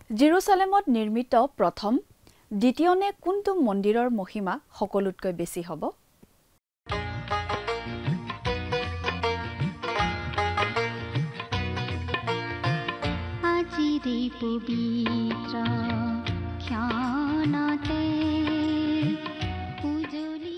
জেৰুসালেমত নিৰ্মিত প্ৰথম দ্বিতীয় নে কোনটো মন্দিৰৰ মহিমা সকলোতকৈ বেছি হ'ব আজিৰে পবিত্ৰ খ্যানাতে উজলি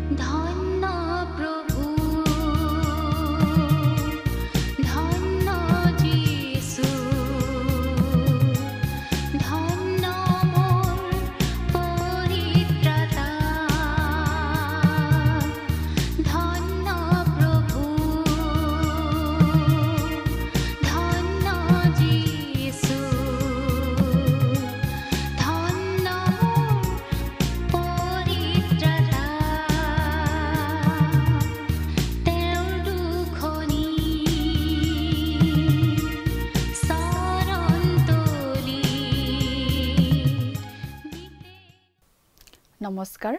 উঠা নমস্কাৰ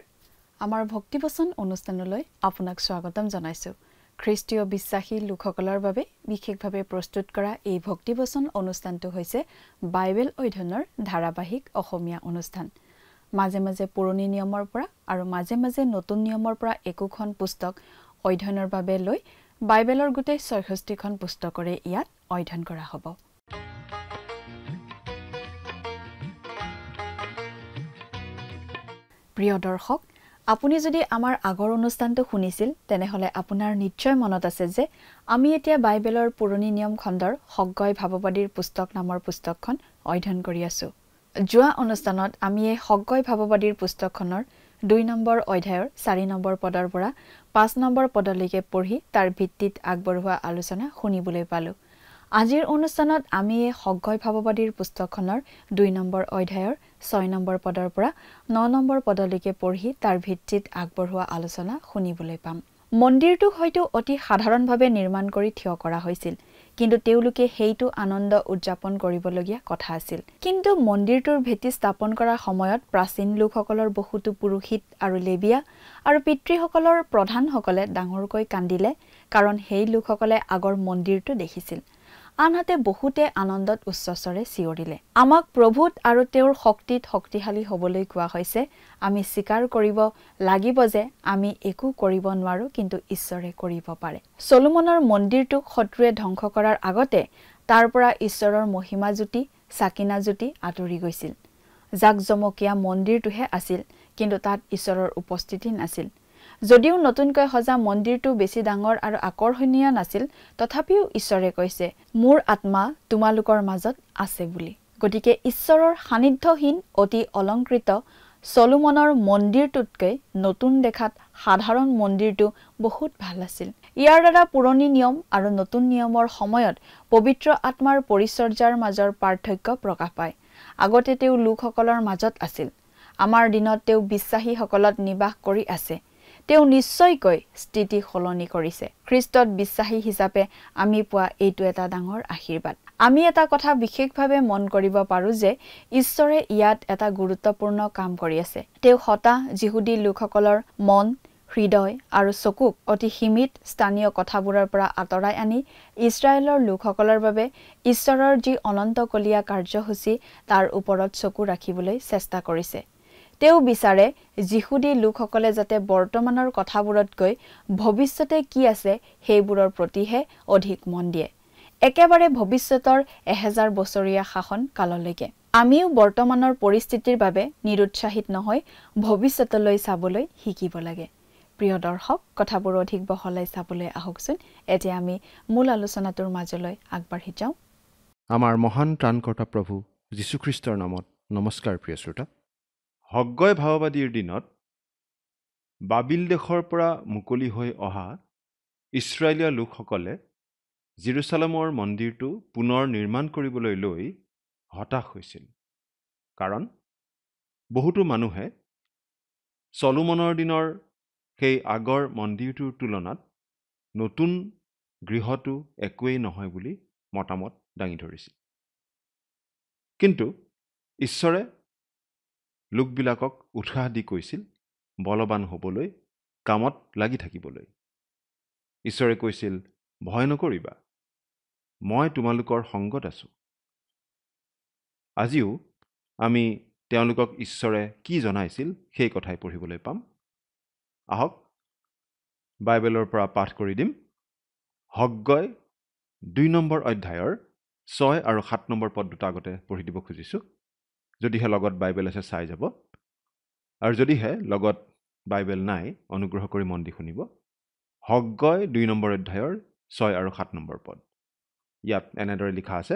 আমাৰ ভক্তিবচন অনুষ্ঠানলৈ আপোনাক স্বাগতম জনাইছো খ্ৰীষ্টীয় বিশ্বাসী লোকসকলৰ বাবে বিশেষভাৱে প্ৰস্তুত কৰা এই ভক্তিবচন অনুষ্ঠানটো হৈছে বাইবেল অধ্যয়নৰ ধাৰাবাহিক অসমীয়া অনুষ্ঠান মাজে মাজে পুৰণি নিয়মৰ পৰা আৰু মাজে মাজে নতুন নিয়মৰ পৰা একোখন পুস্তক অধ্যয়নৰ বাবে লৈ বাইবেলৰ গোটেই 66খন পুস্তকৰে ইয়াত অধ্যয়ন কৰা হ'ব প্ৰিয় দৰ্শক আপুনি যদি আমাৰ আগৰ অনুষ্ঠানটো শুনিছিল তেনেহলে আপোনাৰ নিশ্চয় মনত আছে যে আমি এতিয়া বাইবেলৰ পুৰণি নিয়ম খণ্ডৰ সগয় ভাৱবাদীৰ পুস্তক নামৰ পুস্তকখন অধ্যয়ন কৰি আছো যোৱা অনুষ্ঠানত আমি এই সগয় ভাৱবাদীৰ পুস্তকখনৰ 2 নম্বৰ অধ্যায়ৰ 4 নম্বৰ পদৰ পৰা 5 নম্বৰ পদলৈকে পঢ়ি তাৰ ভিত্তিত আগবঢ়োৱা আলোচনা শুনিবলৈ পালোঁ। আজিৰ অনুষ্ঠানত আমি এই সগয় ভাৱবাদীৰ পুস্তকখনৰ 2 নম্বৰ অধ্যায়ৰ 6 নম্বৰ পদৰ পৰা 9 নম্বৰ পদলৈকে পঢ়ি তাৰ ভিত্তিত আগবঢ়োৱা আলোচনা শুনিবলৈ পাম। মন্দিৰটো হয়তো অতি সাধাৰণভাৱে নিৰ্মাণ কৰি থিয় কৰা হৈছিল, কিন্তু তেওঁলোকে সেইটো আনন্দ উদযাপন কৰিবলগীয়া কথা আছিল। কিন্তু মন্দিৰটোৰ ভেটি স্থাপন কৰাৰ সময়ত প্ৰাচীন লোকসকলৰ বহুতো পুৰোহিত আৰু লেবিয়া আৰু পিতৃসকলৰ প্ৰধানসকলে ডাঙৰকৈ কান্দিলে, কাৰণ সেই লোকসকলে আগৰ মন্দিৰটো দেখিছিল। আনহাতে বহুতে আনন্দত উচ্চস্বৰে চিঞৰিলে। আমাক প্ৰভুত আৰু তেওঁৰ শক্তিত শক্তিশালী হ'বলৈ কোৱা হৈছে। আমি স্বীকাৰ কৰিব লাগিব যে আমি একো কৰিব নোৱাৰো, কিন্তু ঈশ্বৰে কৰিব পাৰে। চলোমনৰ মন্দিৰটোক শত্ৰুৱে ধ্বংস কৰাৰ আগতে তাৰ পৰা ঈশ্বৰৰ মহিমা জ্যোতি, চাকিনা জ্যোতি আঁতৰি গৈছিল। জাকজমকীয়া মন্দিৰটোহে আছিল, কিন্তু তাত ঈশ্বৰৰ উপস্থিতি নাছিল। যদিও নতুনকৈ সজা মন্দিৰটো বেছি ডাঙৰ আৰু আকৰ্ষণীয় নাছিল, তথাপিও ঈশ্বৰে কৈছে, মোৰ আত্মা তোমালোকৰ মাজত আছে বুলি। গতিকে ঈশ্বৰৰ সান্নিধ্যহীন অতি অলংকৃত চলোমনৰ মন্দিৰটোতকৈ নতুন দেখাত সাধাৰণ মন্দিৰটো বহুত ভাল আছিল। ইয়াৰ দ্বাৰা পুৰণি নিয়ম আৰু নতুন নিয়মৰ সময়ত পবিত্ৰ আত্মাৰ পৰিচৰ্যাৰ মাজৰ পাৰ্থক্য প্ৰকাশ পায়। আগতে তেওঁ লোকসকলৰ মাজত আছিল। আমাৰ দিনত তেওঁ বিশ্বাসীসকলত নিবাস কৰি আছে। তেওঁ নিশ্চয়কৈ স্থিতি সলনি কৰিছে। খ্ৰীষ্টত বিশ্বাসী হিচাপে আমি পোৱা এইটো এটা ডাঙৰ আশীৰ্বাদ। আমি এটা কথা বিশেষভাৱে মন কৰিব পাৰোঁ যে ঈশ্বৰে ইয়াত এটা গুৰুত্বপূৰ্ণ কাম কৰি আছে। তেওঁ হতাশ যিহুদী লোকসকলৰ মন, হৃদয় আৰু চকুক অতি সীমিত স্থানীয় কথাবোৰৰ পৰা আঁতৰাই আনি ইছৰাইলৰ লোকসকলৰ বাবে ঈশ্বৰৰ যি অনন্তকলীয়া কাৰ্যসূচী তাৰ ওপৰত চকু ৰাখিবলৈ চেষ্টা কৰিছে। তেওঁ বিচাৰে যিহুদী লোকসকলে যাতে বৰ্তমানৰ কথাবোৰতকৈ ভৱিষ্যতে কি আছে সেইবোৰৰ প্ৰতিহে অধিক মন দিয়ে, একেবাৰে ভৱিষ্যতৰ 1000 বছৰীয়া শাসন কাললৈকে। আমিও বৰ্তমানৰ পৰিস্থিতিৰ বাবে নিৰুৎসাহিত নহয়, ভৱিষ্যতলৈ চাবলৈ শিকিব লাগে। প্ৰিয় দৰ্শক, কথাবোৰ অধিক বহলাই চাবলৈ আহকচোন। এতিয়া আমি মূল আলোচনাটোৰ মাজলৈ আগবাঢ়ি যাওঁ। আমাৰ মহান ত্ৰাণকৰ্তা প্ৰভু যীশুখ্ৰীষ্টৰ নামত নমস্কাৰ। প্ৰিয় শ্ৰোতা, সগয় ভাৱবাদীৰ দিনত বাবিল দেশৰ পৰা মুকলি হৈ অহা ইছৰাইলীয়া লোকসকলে জেৰুচালেমৰ মন্দিৰটো পুনৰ নিৰ্মাণ কৰিবলৈ লৈ হতাশ হৈছিল। কাৰণ বহুতো মানুহে চলোমনৰ দিনৰ সেই আগৰ মন্দিৰটোৰ তুলনাত নতুন গৃহটো একোৱেই নহয় বুলি মতামত দাঙি ধৰিছিল। কিন্তু ঈশ্বৰে লোকবিলাকক উৎসাহ দি কৈছিল বলৱান হ'বলৈ, কামত লাগি থাকিবলৈ। ঈশ্বৰে কৈছিল, ভয় নকৰিবা, মই তোমালোকৰ সংগত আছো। আজিও আমি তেওঁলোকক ঈশ্বৰে কি জনাইছিল সেই কথাই পঢ়িবলৈ পাম। আহক বাইবেলৰ পৰা পাঠ কৰি দিম। সগয় 2 নম্বৰ অধ্যায়ৰ 6 আৰু 7 নম্বৰ পদ দুটা আগতে পঢ়ি দিব খুজিছোঁ। যদিহে লগত বাইবেল আছে চাই যাব, আৰু যদিহে লগত বাইবেল নাই অনুগ্ৰহ কৰি মন দি শুনিব। সগয় 2 নম্বৰ অধ্যায়ৰ 6 আৰু 7 নম্বৰ পদ। ইয়াত এনেদৰে লিখা আছে,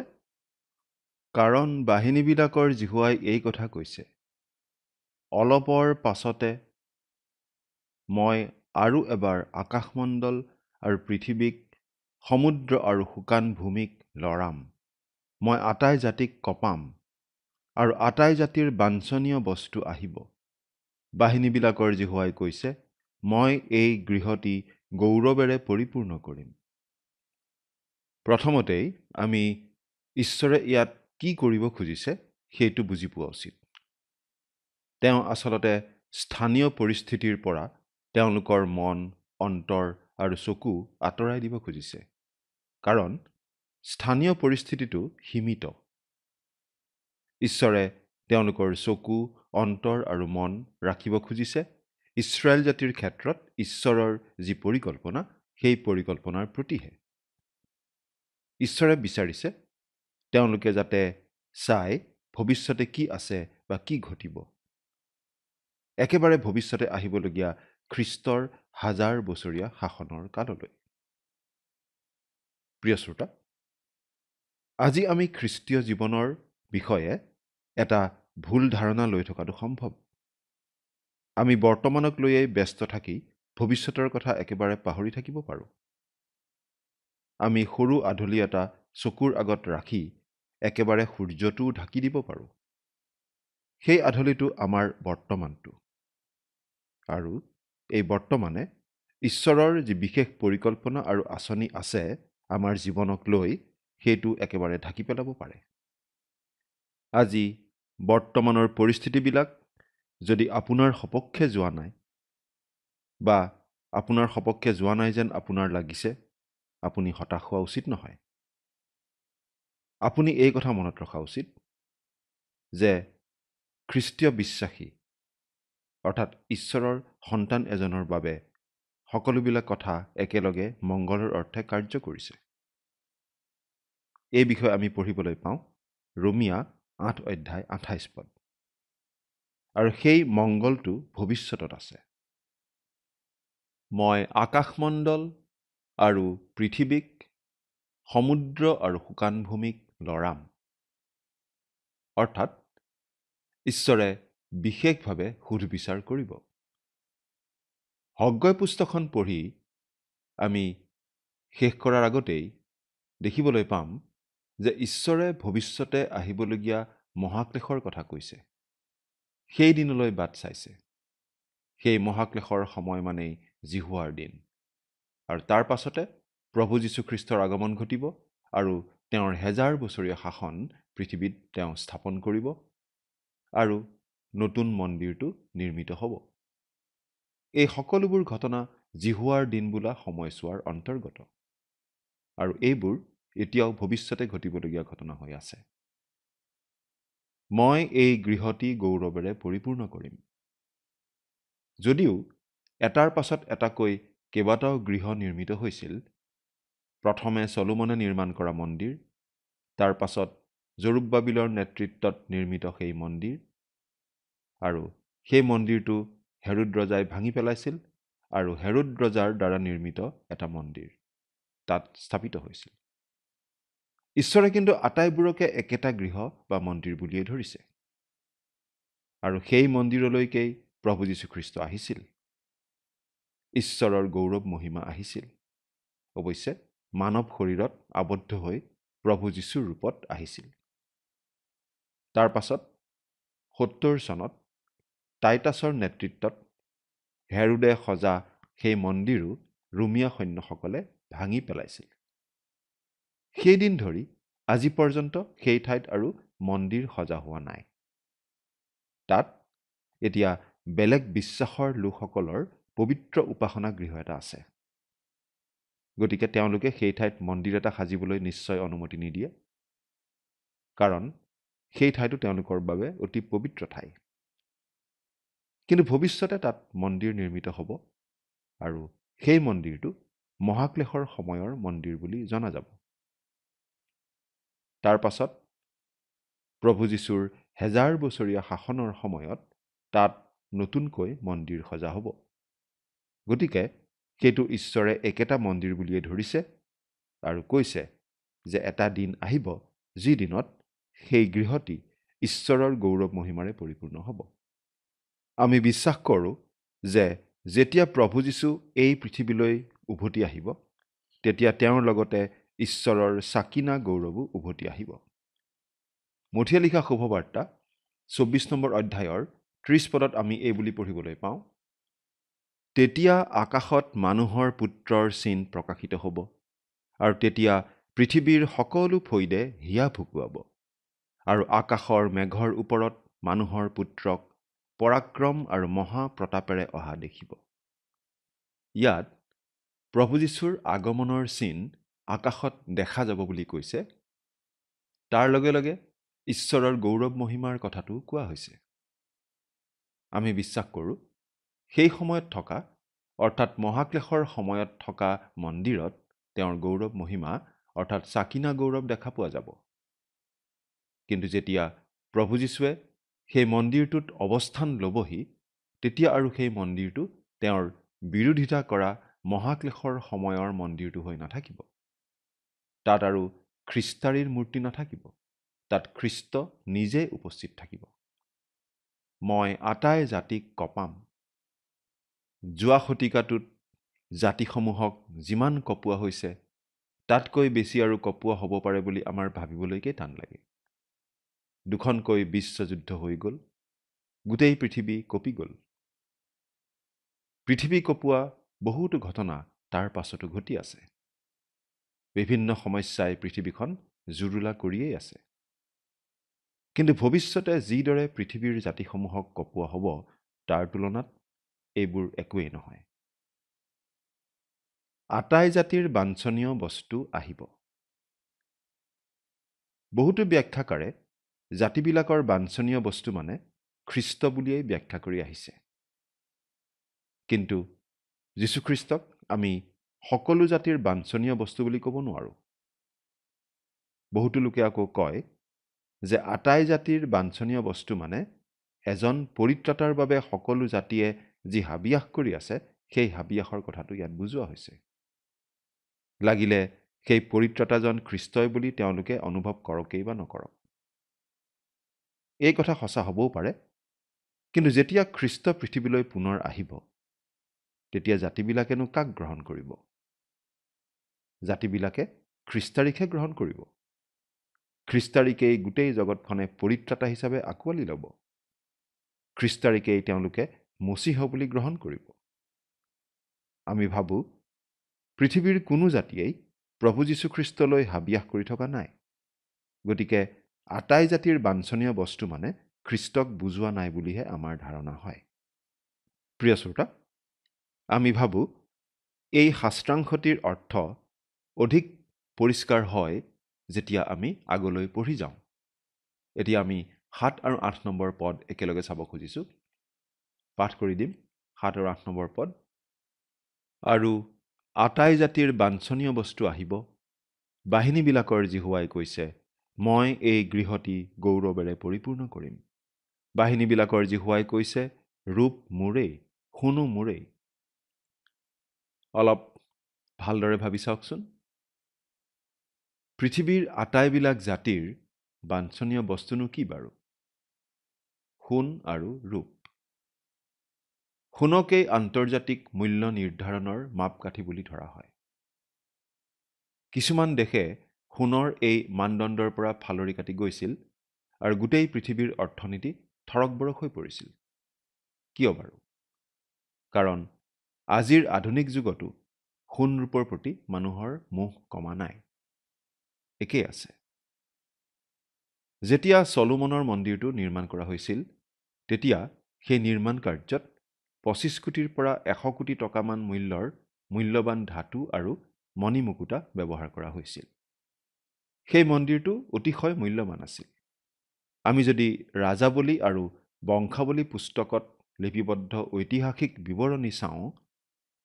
কাৰণ বাহিনীবিলাকৰ জিহুৱাই এই কথা কৈছে, অলপৰ পাছতে মই আৰু এবাৰ আকাশমণ্ডল আৰু পৃথিৱীক, সমুদ্ৰ আৰু শুকান ভূমিক লৰাম। মই আটাই জাতিক কঁপাম আৰু আটাই জাতিৰ বাঞ্ছনীয় বস্তু আহিব। বাহিনীবিলাকৰ জিহুৱাই কৈছে, মই এই গৃহটি গৌৰৱেৰে পৰিপূৰ্ণ কৰিম। প্ৰথমতেই আমি ঈশ্বৰে ইয়াত কি কৰিব খুজিছে সেইটো বুজি পোৱা উচিত। তেওঁ আচলতে স্থানীয় পৰিস্থিতিৰ পৰা তেওঁলোকৰ মন, অন্তৰ আৰু চকু আঁতৰাই দিব খুজিছে। কাৰণ স্থানীয় পৰিস্থিতিটো সীমিত। ঈশ্বৰে তেওঁলোকৰ চকু, অন্তৰ আৰু মন ৰাখিব খুজিছে ইছৰাইল জাতিৰ ক্ষেত্ৰত ঈশ্বৰৰ যি পৰিকল্পনা, সেই পৰিকল্পনাৰ প্ৰতিহে। ঈশ্বৰে বিচাৰিছে তেওঁলোকে যাতে চাই ভৱিষ্যতে কি আছে বা কি ঘটিব, একেবাৰে ভৱিষ্যতে আহিবলগীয়া খ্ৰীষ্টৰ 1000 বছৰীয়া শাসনৰ কাললৈ। প্ৰিয় শ্ৰোতা, আজি আমি খ্ৰীষ্টীয় জীৱনৰ বিষয়ে এটা ভুল ধাৰণা লৈ থকাটো সম্ভৱ। আমি বৰ্তমানক লৈয়ে ব্যস্ত থাকি ভৱিষ্যতৰ কথা একেবাৰে পাহৰি থাকিব পাৰোঁ। আমি সৰু আধুলি এটা চকুৰ আগত ৰাখি একেবাৰে সূৰ্যটোও ঢাকি দিব পাৰোঁ। সেই আধলিটো আমাৰ বৰ্তমানটো। আৰু এই বৰ্তমানে ঈশ্বৰৰ যি বিশেষ পৰিকল্পনা আৰু আঁচনি আছে আমাৰ জীৱনক লৈ, সেইটো একেবাৰে ঢাকি পেলাব পাৰে। আজি বৰ্তমানৰ পৰিস্থিতিবিলাক যদি আপোনাৰ সপক্ষে যোৱা নাই, বা আপোনাৰ সপক্ষে যোৱা নাই যেন আপোনাৰ লাগিছে, আপুনি হতাশ হোৱা উচিত নহয়। আপুনি এই কথা মনত ৰখা উচিত যে খ্ৰীষ্টীয় বিশ্বাসী অৰ্থাৎ ঈশ্বৰৰ সন্তান এজনৰ বাবে সকলোবিলাক কথা একেলগে মংগলৰ অৰ্থে কাৰ্য কৰিছে। এই বিষয়ে আমি পঢ়িবলৈ পাওঁ ৰোমিয়া 8:28 আৰু সেই মংগলটো ভৱিষ্যতত আছে। মই আকাশমণ্ডল আৰু পৃথিৱীক, সমুদ্ৰ আৰু শুকান ভূমিক লৰাম। অৰ্থাৎ ঈশ্বৰে বিশেষভাৱে সুধবিচাৰ কৰিব। হগ্গয় পুস্তকখন পঢ়ি আমি শেষ কৰাৰ আগতেই দেখিবলৈ পাম যে ঈশ্বৰে ভৱিষ্যতে আহিবলগীয়া মহাক্লেশৰ কথা কৈছে। সেই দিনলৈ বাট চাইছে। সেই মহাক্লেশৰ সময় মানেই জিহুৱাৰ দিন। আৰু তাৰ পাছতে প্ৰভু যীশুখ্ৰীষ্টৰ আগমন ঘটিব আৰু তেওঁৰ 1000 বছৰীয়া শাসন পৃথিৱীত তেওঁ স্থাপন কৰিব আৰু নতুন মন্দিৰটো নিৰ্মিত হ'ব। এই সকলোবোৰ ঘটনা জিহুৱাৰ দিন বোলা সময়ছোৱাৰ অন্তৰ্গত। আৰু এইবোৰ এতিয়াও ভৱিষ্যতে ঘটিবলগীয়া ঘটনা হৈ আছে। মই এই গৃহটি গৌৰৱেৰে পৰিপূৰ্ণ কৰিম। যদিও এটাৰ পাছত এটাকৈ কেইবাটাও গৃহ নিৰ্মিত হৈছিল, প্ৰথমে চলোমনে নিৰ্মাণ কৰা মন্দিৰ, তাৰ পাছত জৰুব্বাবিলৰ নেতৃত্বত নিৰ্মিত সেই মন্দিৰ, আৰু সেই মন্দিৰটো হেৰোদ ৰজাই ভাঙি পেলাইছিল আৰু হেৰোদ ৰজাৰ দ্বাৰা নিৰ্মিত এটা মন্দিৰ তাত স্থাপিত হৈছিল। ঈশ্বৰে কিন্তু আটাইবোৰকে একেটা গৃহ বা মন্দিৰ বুলিয়ে ধৰিছে। আৰু সেই মন্দিৰলৈকেই প্ৰভু যীশুখ্ৰীষ্ট আহিছিল। ঈশ্বৰৰ গৌৰৱ মহিমা আহিছিল। অৱশ্যে মানৱ শৰীৰত আবদ্ধ হৈ প্ৰভু যীশুৰ ৰূপত আহিছিল। তাৰ পাছত 70 চনত টাইটাছৰ নেতৃত্বত হেৰোদে সজা সেই মন্দিৰো ৰোমিয়া সৈন্যসকলে ভাঙি পেলাইছিল। সেইদিন ধৰি আজি পৰ্যন্ত সেই ঠাইত আৰু মন্দিৰ সজা হোৱা নাই। তাত এতিয়া বেলেগ বিশ্বাসৰ লোকসকলৰ পবিত্ৰ উপাসনা গৃহ এটা আছে। গতিকে তেওঁলোকে সেই ঠাইত মন্দিৰ এটা সাজিবলৈ নিশ্চয় অনুমতি নিদিয়ে, কাৰণ সেই ঠাইটো তেওঁলোকৰ বাবে অতি পবিত্ৰ ঠাই। কিন্তু ভৱিষ্যতে তাত মন্দিৰ নিৰ্মিত হ'ব আৰু সেই মন্দিৰটো মহাক্লেশৰ সময়ৰ মন্দিৰ বুলি জনা যাব। তাৰ পাছত প্ৰভু যীশুৰ 1000 বছৰীয়া শাসনৰ সময়ত তাত নতুনকৈ মন্দিৰ সজা হ'ব। গতিকে সেইটো ঈশ্বৰে একেটা মন্দিৰ বুলিয়ে ধৰিছে আৰু কৈছে যে এটা দিন আহিব যি দিনত সেই গৃহটি ঈশ্বৰৰ গৌৰৱ মহিমাৰে পৰিপূৰ্ণ হ'ব। আমি বিশ্বাস কৰোঁ যে যেতিয়া প্ৰভু যীশু এই পৃথিৱীলৈ উভতি আহিব, তেতিয়া তেওঁৰ লগতে ঈশ্বৰৰ চাকিনা গৌৰৱো উভতি আহিব। মথিয়া লিখা শুভবাৰ্তা 24 নম্বৰ অধ্যায়ৰ 30 পদত আমি এই বুলি পঢ়িবলৈ পাওঁ, তেতিয়া আকাশত মানুহৰ পুত্ৰৰ চিন প্ৰকাশিত হ'ব, আৰু তেতিয়া পৃথিৱীৰ সকলো ফৈদে হিয়া ভুকুৱাব, আৰু আকাশৰ মেঘৰ ওপৰত মানুহৰ পুত্ৰক পৰাক্ৰম আৰু মহাপ্ৰতাপেৰে অহা দেখিব। ইয়াত প্ৰভু যীশুৰ আগমনৰ চিন আকাশত দেখা যাব বুলি কৈছে। তাৰ লগে লগে ঈশ্বৰৰ গৌৰৱ মহিমাৰ কথাটো কোৱা হৈছে। আমি বিশ্বাস কৰোঁ সেই সময়ত থকা, অৰ্থাৎ মহাক্লেশৰ সময়ত থকা মন্দিৰত তেওঁৰ গৌৰৱ মহিমা অৰ্থাৎ চাকিনা গৌৰৱ দেখা পোৱা যাব। কিন্তু যেতিয়া প্ৰভু যীশুৱে সেই মন্দিৰটোত অৱস্থান ল'বহি, তেতিয়া আৰু সেই মন্দিৰটো তেওঁৰ বিৰোধিতা কৰা মহাক্লেশৰ সময়ৰ মন্দিৰটো হৈ নাথাকিব। তাত আৰু খ্ৰীষ্টাৰীৰ মূৰ্তি নাথাকিব। তাত খ্ৰীষ্ট নিজে উপস্থিত থাকিব। মই আটাই জাতিক কঁপাম, যোৱা শতিকাটোত জাতিসমূহক যিমান কঁপোৱা হৈছে তাতকৈ বেছি আৰু কঁপোৱা হ'ব পাৰে বুলি আমাৰ ভাবিবলৈকে টান লাগে। দুখনকৈ বিশ্বযুদ্ধ হৈ গ'ল, গোটেই পৃথিৱী কঁপি গ'ল। পৃথিৱী কঁপোৱা বহুতো ঘটনা তাৰ পাছতো ঘটি আছে। বিভিন্ন সমস্যাই পৃথিৱীখন জুৰুলা কৰিয়েই আছে। কিন্তু ভৱিষ্যতে যিদৰে পৃথিৱীৰ জাতিসমূহক কঁপোৱা হ'ব তাৰ তুলনাত এইবোৰ একোৱেই নহয়। আটাই জাতিৰ বাঞ্ছনীয় বস্তু আহিব। বহুতো ব্যাখ্যাকাৰে জাতিবিলাকৰ বাঞ্ছনীয় বস্তু মানে খ্ৰীষ্ট বুলিয়েই ব্যাখ্যা কৰি আহিছে। কিন্তু যীশুখ্ৰীষ্টক আমি সকলো জাতিৰ বাঞ্ছনীয় বস্তু বুলি ক'ব নোৱাৰোঁ। বহুতো লোকে আকৌ কয় যে আটাই জাতিৰ বাঞ্ছনীয় বস্তু মানে এজন পৰিত্ৰাতাৰ বাবে সকলো জাতিয়ে যি হাবিয়াস কৰি আছে সেই হাবিয়াসৰ কথাটো ইয়াত বুজোৱা হৈছে। লাগিলে সেই পৰিত্ৰাতাজন খ্ৰীষ্টই বুলি তেওঁলোকে অনুভৱ কৰকেই বা নকৰক। এই কথা সঁচা হ'বও পাৰে, কিন্তু যেতিয়া খ্ৰীষ্ট পৃথিৱীলৈ পুনৰ আহিব তেতিয়া জাতিবিলাকেনো কাক গ্ৰহণ কৰিব? জাতিবিলাকে খ্ৰীষ্টাৰীকহে গ্ৰহণ কৰিব। খ্ৰীষ্টাৰীকেই গোটেই জগতখনে পৰিত্ৰাতা হিচাপে আঁকোৱালি ল'ব। খ্ৰীষ্টাৰীকেই তেওঁলোকে মচীহ বুলি গ্ৰহণ কৰিব। আমি ভাবোঁ পৃথিৱীৰ কোনো জাতিয়েই প্ৰভু যীশুখ্ৰীষ্টলৈ হাবিয়াস কৰি থকা নাই। গতিকে আটাই জাতিৰ বাঞ্ছনীয় বস্তু মানে খ্ৰীষ্টক বুজোৱা নাই বুলিহে আমাৰ ধাৰণা হয়। প্ৰিয় শ্ৰোতা, আমি ভাবোঁ এই শাস্ত্ৰাংশটিৰ অৰ্থ অধিক পৰিষ্কাৰ হয় যেতিয়া আমি আগলৈ পঢ়ি যাওঁ। এতিয়া আমি 7 আৰু 8 নম্বৰ পদ একেলগে চাব খুজিছোঁ। পাঠ কৰি দিম 7 আৰু 8 নম্বৰ পদ। আৰু আটাই জাতিৰ বাঞ্ছনীয় বস্তু আহিব, বাহিনীবিলাকৰ জিহুৱাই কৈছে, মই এই গৃহটি গৌৰৱেৰে পৰিপূৰ্ণ কৰিম। বাহিনীবিলাকৰ জিহুৱাই কৈছে, ৰূপ মোৰেই, সোণো মোৰেই। অলপ ভালদৰে ভাবি চাওকচোন। পৃথিৱীৰ আটাইবিলাক জাতিৰ বাঞ্ছনীয় বস্তুনো কি বাৰু? সোণ আৰু ৰূপ। সোণকেই আন্তৰ্জাতিক মূল্য নিৰ্ধাৰণৰ মাপকাঠি বুলি ধৰা হয়। কিছুমান দেশে সোণৰ এই মানদণ্ডৰ পৰা ফালৰি কাটি গৈছিল আৰু গোটেই পৃথিৱীৰ অৰ্থনীতি থৰকবৰক হৈ পৰিছিল। কিয় বাৰু? কাৰণ আজিৰ আধুনিক যুগতো সোণ ৰূপৰ প্ৰতি মানুহৰ মোহ কমা নাই, একেই আছে। যেতিয়া চলোমনৰ মন্দিৰটো নিৰ্মাণ কৰা হৈছিল তেতিয়া সেই নিৰ্মাণ কাৰ্যত 25 কোটিৰ পৰা 100 কোটি টকামান মূল্যৰ মূল্যৱান ধাতু আৰু মণিমুকুতা ব্যৱহাৰ কৰা হৈছিল। সেই মন্দিৰটো অতিশয় মূল্যৱান আছিল। আমি যদি ৰাজাৱলী আৰু বংশাৱলী পুস্তকত লিপিবদ্ধ ঐতিহাসিক বিৱৰণী চাওঁ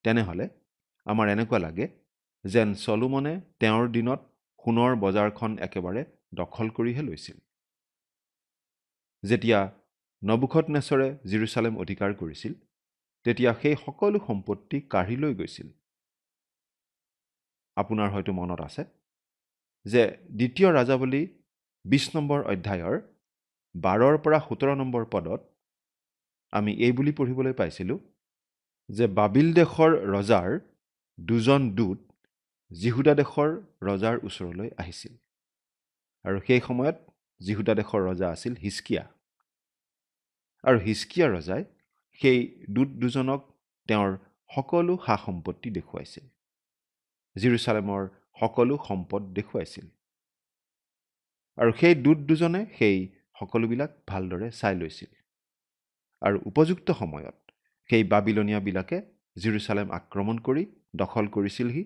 তেনেহ'লে আমাৰ এনেকুৱা লাগে যেন চলোমনে তেওঁৰ দিনত সোণৰ বজাৰখন একেবাৰে দখল কৰিহে লৈছিল। যেতিয়া নবুখদনেছৰে জেৰুচালেম অধিকাৰ কৰিছিল তেতিয়া সেই সকলো সম্পত্তি কাঢ়ি লৈ গৈছিল। আপোনাৰ হয়তো মনত আছে যে দ্বিতীয় ৰাজাৱলী 20 নম্বৰ অধ্যায়ৰ 12 পৰা 17 নম্বৰ পদত আমি এই বুলি পঢ়িবলৈ পাইছিলোঁ যে বাবিল দেশৰ ৰজাৰ দুজন দূত জিহুদা দেশৰ ৰজাৰ ওচৰলৈ আহিছিল। আৰু সেই সময়ত জিহুদা দেশৰ ৰজা আছিল হিজকিয়া। আৰু হিজকিয়া ৰজাই সেই দূত দুজনক তেওঁৰ সকলো সা সম্পত্তি দেখুৱাইছিল, জেৰুচালেমৰ সকলো সম্পদ দেখুৱাইছিল। আৰু সেই দূত দুজনে সেই সকলোবিলাক ভালদৰে চাই লৈছিল। আৰু উপযুক্ত সময়ত সেই বাবিলনীয়াবিলাকে জেৰুচালেম আক্ৰমণ কৰি দখল কৰিছিলহি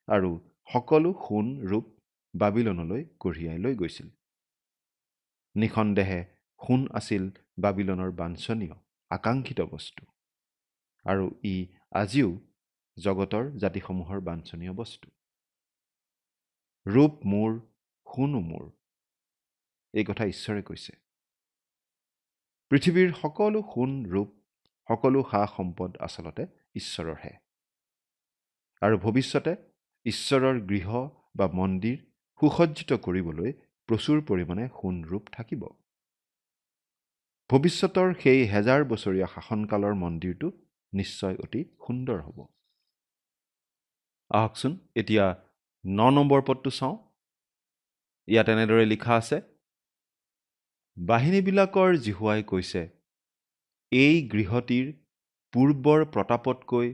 আৰু সকলো সোণ ৰূপ বাবিলনলৈ কঢ়িয়াই লৈ গৈছিল। নিঃসন্দেহে সোণ আছিল বাবিলনৰ বাঞ্ছনীয় আকাংক্ষিত বস্তু, আৰু ই আজিও জগতৰ জাতিসমূহৰ বাঞ্ছনীয় বস্তু। ৰূপ মোৰ, সোণো মোৰ, এই কথা ঈশ্বৰে কৈছে। পৃথিৱীৰ সকলো সোণ ৰূপ, সকলো সা সম্পদ আচলতে ঈশ্বৰৰহে। আৰু ভৱিষ্যতে ঈশ্বৰৰ গৃহ বা মন্দিৰ সুসজ্জিত কৰিবলৈ প্ৰচুৰ পৰিমাণে সোণ ৰূপ থাকিব। ভৱিষ্যতৰ সেই 1000 বছৰীয়া শাসনকালৰ মন্দিৰটো নিশ্চয় অতি সুন্দৰ হ'ব। আহকচোন এতিয়া 9 নম্বৰ পদটো চাওঁ। ইয়াত এনেদৰে লিখা আছে, বাহিনীবিলাকৰ জিহুৱাই কৈছে, এই গৃহটিৰ পূৰ্বৰ প্ৰতাপতকৈ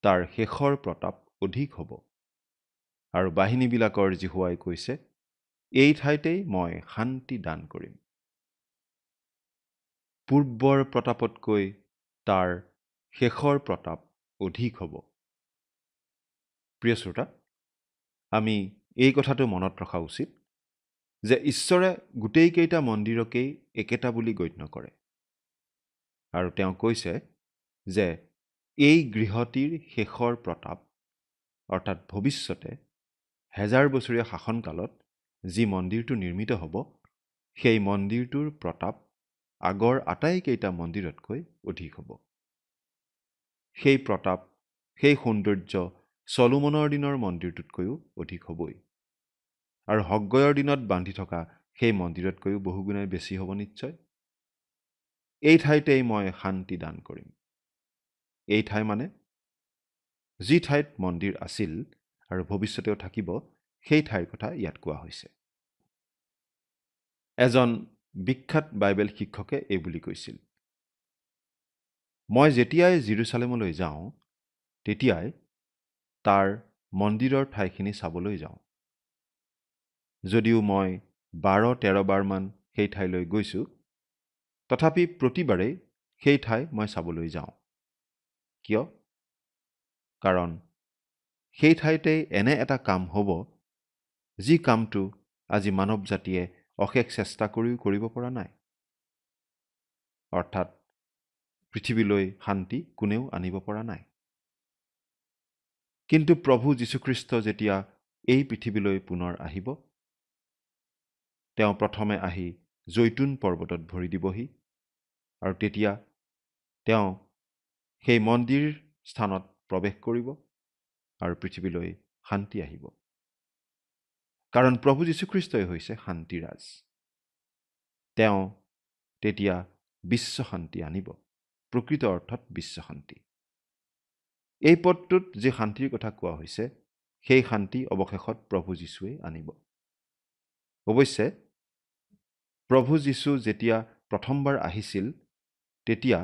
তাৰ শেষৰ প্ৰতাপ অধিক হ'ব। আৰু বাহিনীবিলাকৰ জিহুৱাই কৈছে, এই ঠাইতেই মই শান্তি দান কৰিম। পূৰ্বৰ প্ৰতাপতকৈ তাৰ শেষৰ প্ৰতাপ অধিক হ'ব। প্ৰিয় শ্ৰোতা, আমি এই কথাটো মনত ৰখা উচিত যে ঈশ্বৰে গোটেইকেইটা মন্দিৰকেই একেটা বুলি গণ্য কৰে। আৰু তেওঁ কৈছে যে এই গৃহটিৰ শেষৰ প্ৰতাপ, অৰ্থাৎ ভৱিষ্যতে 1000 বছৰীয়া শাসনকালত যি মন্দিৰটো নিৰ্মিত হ'ব, সেই মন্দিৰটোৰ প্ৰতাপ আগৰ আটাইকেইটা মন্দিৰতকৈ অধিক হ'ব। সেই প্ৰতাপ, সেই সৌন্দৰ্য চলোমনৰ দিনৰ মন্দিৰটোতকৈও অধিক হ'বই। আৰু হগ্গয়ৰ দিনত বান্ধি থকা সেই মন্দিৰতকৈও বহুগুণে বেছি হ'ব নিশ্চয়। এই ঠাইতেই মই শান্তি দান কৰিম। এই ঠাই মানে যি ঠাইত মন্দিৰ আছিল আৰু ভৱিষ্যতেও থাকিব, সেই ঠাইৰ কথা ইয়াত কোৱা হৈছে। এজন বিখ্যাত বাইবেল শিক্ষকে এই বুলি কৈছিল, মই যেতিয়াই জেৰুজালেমলৈ যাওঁ, তেতিয়াই তাৰ মন্দিৰৰ ঠাইখিনি চাবলৈ যাওঁ। যদিও মই 12-13 বাৰমান সেই ঠাইলৈ গৈছোঁ, তথাপি প্ৰতিবাৰেই সেই ঠাই মই চাবলৈ যাওঁ। কিয়? কাৰণ সেই ঠাইতেই এনে এটা কাম হ'ব, যি কামটো আজি মানৱ জাতিয়ে অশেষ চেষ্টা কৰিও কৰিব পৰা নাই। অৰ্থাৎ পৃথিৱীলৈ শান্তি কোনেও আনিব পৰা নাই। কিন্তু প্ৰভু যীশুখ্ৰীষ্ট যেতিয়া এই পৃথিৱীলৈ পুনৰ আহিব, তেওঁ প্ৰথমে আহি জৈতুন পৰ্বতত ভৰি দিবহি, আৰু তেতিয়া তেওঁ সেই মন্দিৰ স্থানত প্ৰৱেশ কৰিব আৰু পৃথিৱীলৈ শান্তি আহিব। কাৰণ প্ৰভু যীশুখ্ৰীষ্টই হৈছে শান্তিৰাজ। তেওঁ তেতিয়া বিশ্ব শান্তি আনিব, প্ৰকৃত অৰ্থত বিশ্ব শান্তি। এই পদটোত যি শান্তিৰ কথা কোৱা হৈছে, সেই শান্তি অৱশেষত প্ৰভু যীশুৱে আনিব। অৱশ্যে প্ৰভু যীশু যেতিয়া প্ৰথমবাৰ আহিছিল, তেতিয়া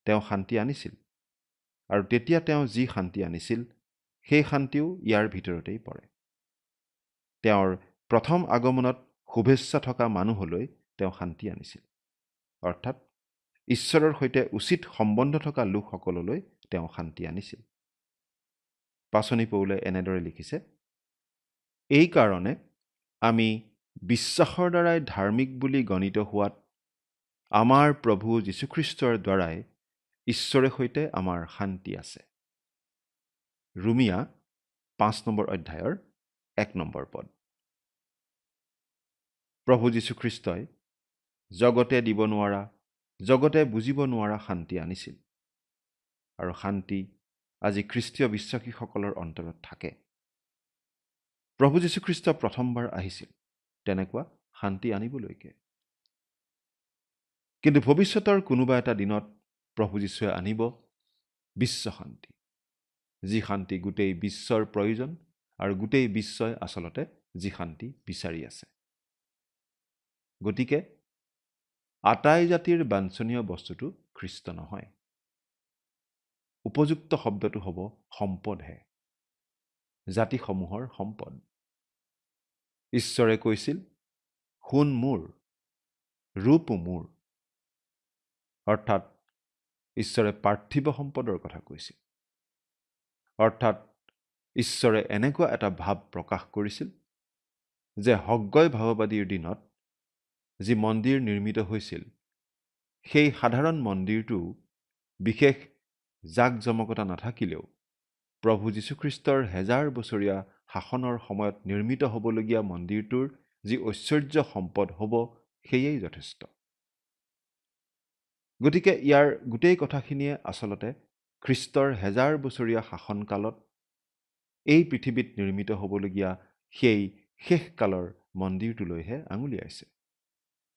তেওঁ শান্তি আনিছিল, আৰু তেতিয়া তেওঁ যি শান্তি আনিছিল, সেই শান্তিও ইয়াৰ ভিতৰতেই পৰে। তেওঁৰ প্ৰথম আগমনত শুভেচ্ছা থকা মানুহলৈ তেওঁ শান্তি আনিছিল, অৰ্থাৎ ঈশ্বৰৰ সৈতে উচিত সম্বন্ধ থকা লোকসকললৈ তেওঁ শান্তি আনিছিল। পাচনি পৌলে এনেদৰে লিখিছে, এই কাৰণে আমি বিশ্বাসৰ দ্বাৰাই ধাৰ্মিক বুলি গণিত হোৱাত আমাৰ প্ৰভু যীশুখ্ৰীষ্টৰ দ্বাৰাই ঈশ্বৰৰ সৈতে আমাৰ শান্তি আছে। ৰোমিয়া 5 নম্বৰ অধ্যায়ৰ 1 নম্বৰ পদ। প্ৰভু যীশুখ্ৰীষ্টই জগতে দিব নোৱাৰা, জগতে বুজিব নোৱাৰা শান্তি আনিছিল, আৰু শান্তি আজি খ্ৰীষ্টীয় বিশ্বাসীসকলৰ অন্তৰত থাকে। প্ৰভু যীশুখ্ৰীষ্ট প্ৰথমবাৰ আহিছিল তেনেকুৱা শান্তি আনিবলৈকে। কিন্তু ভৱিষ্যতৰ কোনোবা এটা দিনত প্ৰভু যীশুৱে আনিব বিশ্ব শান্তি, যি শান্তি গোটেই বিশ্বৰ প্ৰয়োজন, আৰু গোটেই বিশ্বই আচলতে যি শান্তি বিচাৰি আছে। গতিকে আটাই জাতিৰ বাঞ্ছনীয় বস্তুটো খ্ৰীষ্ট নহয়। উপযুক্ত শব্দটো হ'ব সম্পদহে, জাতিসমূহৰ সম্পদ। ঈশ্বৰে কৈছিল, সোণ মোৰ, ৰূপো মোৰ। অৰ্থাৎ ঈশ্বৰে পাৰ্থিৱ সম্পদৰ কথা কৈছিল। অৰ্থাৎ ঈশ্বৰে এনেকুৱা এটা ভাৱ প্ৰকাশ কৰিছিল যে হগ্গয় ভাৱবাদীৰ দিনত যি মন্দিৰ নিৰ্মিত হৈছিল, সেই সাধাৰণ মন্দিৰটো বিশেষ জাক-জমকতা নাথাকিলেও প্ৰভু যীশুখ্ৰীষ্টৰ 1000 বছৰীয়া শাসনৰ সময়ত নিৰ্মিত হ'বলগীয়া মন্দিৰটোৰ যি ঐশ্বৰ্য সম্পদ হ'ব, সেয়েই যথেষ্ট। গতিকে ইয়াৰ গোটেই কথাখিনিয়ে আচলতে খ্ৰীষ্টৰ 1000 বছৰীয়া শাসনকালত এই পৃথিৱীত নিৰ্মিত হ'বলগীয়া সেই শেষকালৰ মন্দিৰটোলৈহে আঙুলিয়াইছে।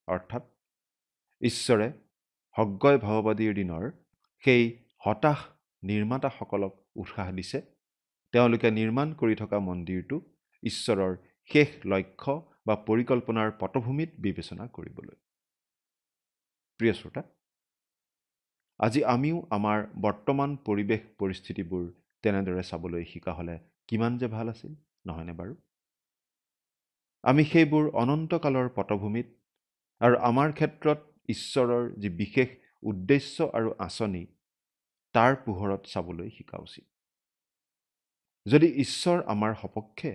অৰ্থাৎ ঈশ্বৰে হগ্গয় ভাৱবাদীৰ দিনৰ সেই হতাশ নিৰ্মাতাসকলক উৎসাহ দিছে তেওঁলোকে নিৰ্মাণ কৰি থকা মন্দিৰটো ঈশ্বৰৰ শেষ লক্ষ্য বা পৰিকল্পনাৰ পটভূমিত বিবেচনা কৰিবলৈ। প্ৰিয় শ্ৰোতা, আজি আমিও আমাৰ বৰ্তমান পৰিৱেশ পৰিস্থিতিবোৰ তেনেদৰে চাবলৈ শিকা হ'লে কিমান যে ভাল আছিল, নহয়নে বাৰু? আমি সেইবোৰ অনন্তকালৰ পটভূমিত আৰু আমাৰ ক্ষেত্ৰত ঈশ্বৰৰ যি বিশেষ উদ্দেশ্য আৰু আঁচনি তাৰ পোহৰত চাবলৈ শিকা উচিত। যদি ঈশ্বৰ আমাৰ সপক্ষে,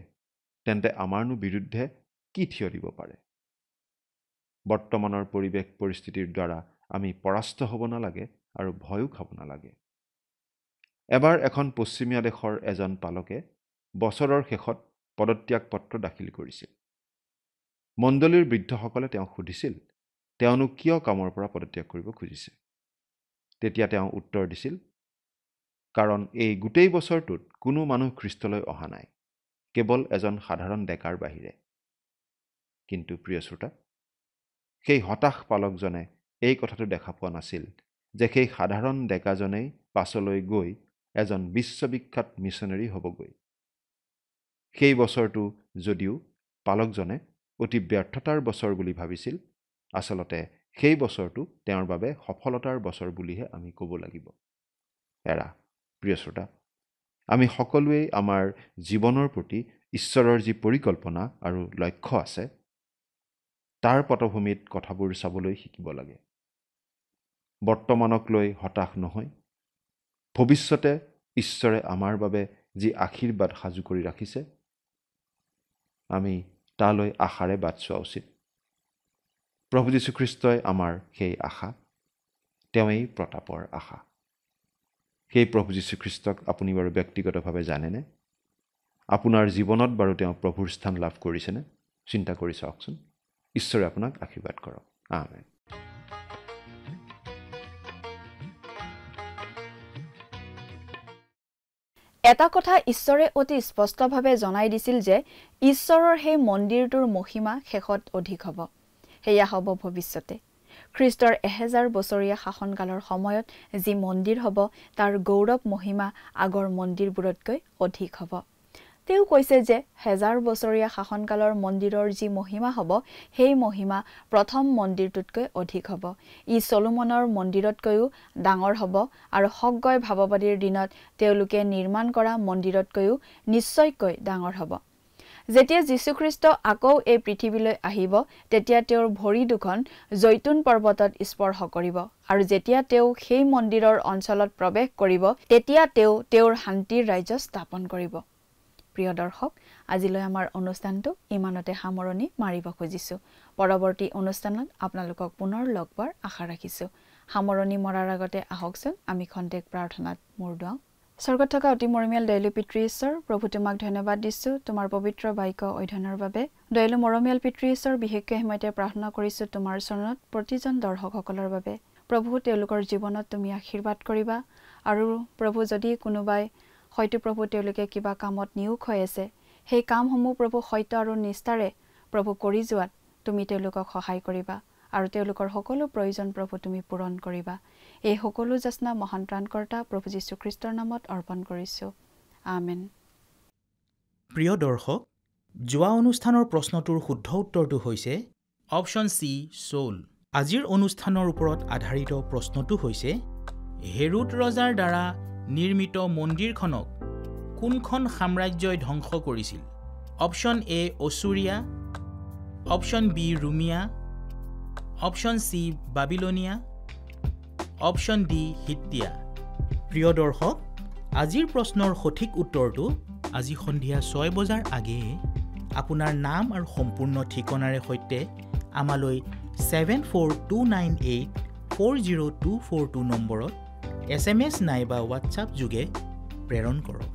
তেন্তে আমাৰনো বিৰুদ্ধে কি থিয় দিব পাৰে? বৰ্তমানৰ পৰিৱেশ পৰিস্থিতিৰ দ্বাৰা আমি পৰাস্ত হ'ব নালাগে আৰু ভয়ো খাব নালাগে। এবাৰ এখন পশ্চিমীয়া দেশৰ এজন পালকে বছৰৰ শেষত পদত্যাগ পত্ৰ দাখিল কৰিছিল। মণ্ডলীৰ বৃদ্ধসকলে তেওঁক সুধিছিল তেওঁনো কিয় কামৰ পৰা পদত্যাগ কৰিব খুজিছে। তেতিয়া তেওঁ উত্তৰ দিছিল, কাৰণ এই গোটেই বছৰটোত কোনো মানুহ খ্ৰীষ্টলৈ অহা নাই, কেৱল এজন সাধাৰণ ডেকাৰ বাহিৰে। কিন্তু প্ৰিয় শ্ৰোতা, সেই হতাশ পালকজনে এই কথাটো দেখা পোৱা নাছিল যে সেই সাধাৰণ ডেকাজনেই পাছলৈ গৈ এজন বিশ্ববিখ্যাত মিছনেৰী হ'বগৈ। সেই বছৰটো যদিও পালকজনে অতি ব্যৰ্থতাৰ বছৰ বুলি ভাবিছিল, আচলতে সেই বছৰটো তেওঁৰ বাবে সফলতাৰ বছৰ বুলিহে আমি ক'ব লাগিব। প্ৰিয় শ্ৰোতা, আমি সকলোৱেই আমাৰ জীৱনৰ প্ৰতি ঈশ্বৰৰ যি পৰিকল্পনা আৰু লক্ষ্য আছে তাৰ পটভূমিত কথাবোৰ চাবলৈ শিকিব লাগে। বৰ্তমানক লৈ হতাশ নহয়, ভৱিষ্যতে ঈশ্বৰে আমাৰ বাবে যি আশীৰ্বাদ সাজু কৰি ৰাখিছে আমি তালৈ আশাৰে বাট চোৱা উচিত। প্ৰভু যীশুখ্ৰীষ্টই আমাৰ সেই আশা, তেওঁৱেই প্ৰতাপৰ আশা। সেই প্ৰভু যীশুখ্ৰীষ্টক আপুনি বাৰু ব্যক্তিগতভাৱে জানেনে? আপোনাৰ জীৱনত বাৰু তেওঁ প্ৰভুৰ স্থান লাভ কৰিছেনে? চিন্তা কৰি চাওকচোন। ঈশ্বৰে আপোনাক আশীৰ্বাদ কৰক। আমেন। এটা কথা ঈশ্বৰে অতি স্পষ্টভাৱে জনাই দিছিল যে ঈশ্বৰৰ সেই মন্দিৰটোৰ মহিমা শেষত অধিক হ'ব। সেয়া হ'ব ভৱিষ্যতে। খ্ৰীষ্টৰ 1000 বছৰীয়া শাসনকালৰ সময়ত যি মন্দিৰ হ'ব তাৰ গৌৰৱ মহিমা আগৰ মন্দিৰবোৰতকৈ অধিক হ'ব। তেওঁ কৈছে যে 1000 বছৰীয়া শাসনকালৰ মন্দিৰৰ যি মহিমা হ'ব সেই মহিমা প্ৰথম মন্দিৰটোতকৈ অধিক হ'ব। ই চলোমনৰ মন্দিৰতকৈও ডাঙৰ হ'ব আৰু সগয় ভাৱবাদীৰ দিনত তেওঁলোকে নিৰ্মাণ কৰা মন্দিৰতকৈও নিশ্চয়কৈ ডাঙৰ হ'ব। যেতিয়া যীশুখ্ৰীষ্ট আকৌ এই পৃথিৱীলৈ আহিব তেতিয়া তেওঁৰ ভৰি দুখন জৈতুন পৰ্বতত স্পৰ্শ কৰিব আৰু যেতিয়া তেওঁ সেই মন্দিৰৰ অঞ্চলত প্ৰৱেশ কৰিব তেতিয়া তেওঁ তেওঁৰ শান্তিৰ ৰাজ্য স্থাপন কৰিব। প্ৰিয় দৰ্শক, আজিলৈ আমাৰ অনুষ্ঠানটো ইমানতে সামৰণি মাৰিব খুজিছোঁ। পৰৱৰ্তী অনুষ্ঠানত আপোনালোকক পুনৰ লগ পোৱাৰ আশা ৰাখিছোঁ। সামৰণি মৰাৰ আগতে আহকচোন আমি খন্তেক প্ৰাৰ্থনাত মূৰ দুৱাওঁ। স্বৰ্গত থকা অতি মৰমীয়াল দয়ালু পিতৃ ঈশ্বৰ, প্ৰভু তোমাক ধন্যবাদ দিছোঁ তোমাৰ পবিত্ৰ বাক্য অধ্যয়নৰ বাবে। দয়ালু মৰমীয়াল পিতৃ ঈশ্বৰ, বিশেষকৈ সময়তে প্ৰাৰ্থনা কৰিছোঁ তোমাৰ চৰণত প্ৰতিজন দৰ্শকসকলৰ বাবে। প্ৰভু, তেওঁলোকৰ জীৱনত তুমি আশীৰ্বাদ কৰিবা আৰু প্ৰভু, যদি কোনোবাই হয়তো প্ৰভু তেওঁলোকে কিবা কামত নিয়োগ হৈ আছে, সেই কামসমূহ প্ৰভু সত্য আৰু নিষ্ঠাৰে প্ৰভু কৰি যোৱাত তুমি তেওঁলোকক সহায় কৰিবা আৰু তেওঁলোকৰ সকলো প্ৰয়োজন প্ৰভু তুমি পূৰণ কৰিবা। এই সকলো যাচনা মহান ত্ৰাণকৰ্তা প্ৰভু যীশুখ্ৰীষ্টৰ নামত অৰ্পণ কৰিছোঁ। আমেন। প্ৰিয় দৰ্শক, যোৱা অনুষ্ঠানৰ প্ৰশ্নটোৰ শুদ্ধ উত্তৰটো হৈছে অপশ্যন চি, চৌল। আজিৰ অনুষ্ঠানৰ ওপৰত আধাৰিত প্ৰশ্নটো হৈছে হেৰোদ ৰজাৰ দ্বাৰা নিৰ্মিত মন্দিৰখনক কোনখন সাম্ৰাজ্যই ধ্বংস কৰিছিল? Option A Assyria, option B ৰোমিয়া, option C Babylonia, option D হিট্টিয়া। প্ৰিয় দৰ্শক, আজিৰ প্ৰশ্নৰ সঠিক উত্তৰটো আজি সন্ধিয়া 6 বজাৰ আগেয়ে আপোনাৰ নাম আৰু সম্পূৰ্ণ ঠিকনাৰে সৈতে আমালৈ 7429840242 নম্বৰত SMS নাইবা হোৱাটছআপ যোগে প্ৰেৰণ কৰক।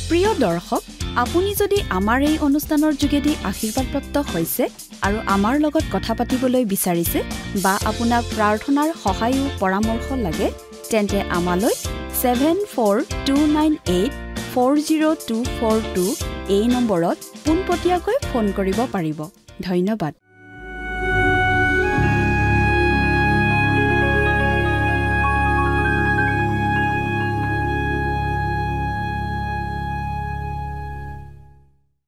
প্ৰিয় দৰ্শক, আপুনি যদি আমাৰ এই অনুষ্ঠানৰ যোগেদি আশীৰ্বাদপ্ৰাপ্ত হৈছে আৰু আমাৰ লগত কথা পাতিবলৈ বিচাৰিছে বা আপোনাক প্ৰাৰ্থনাৰ সহায়ো পৰামৰ্শ লাগে, তেন্তে আমালৈ 7429840242 এই নম্বৰত পোনপটীয়াকৈ ফোন কৰিব পাৰিব। ধন্যবাদ।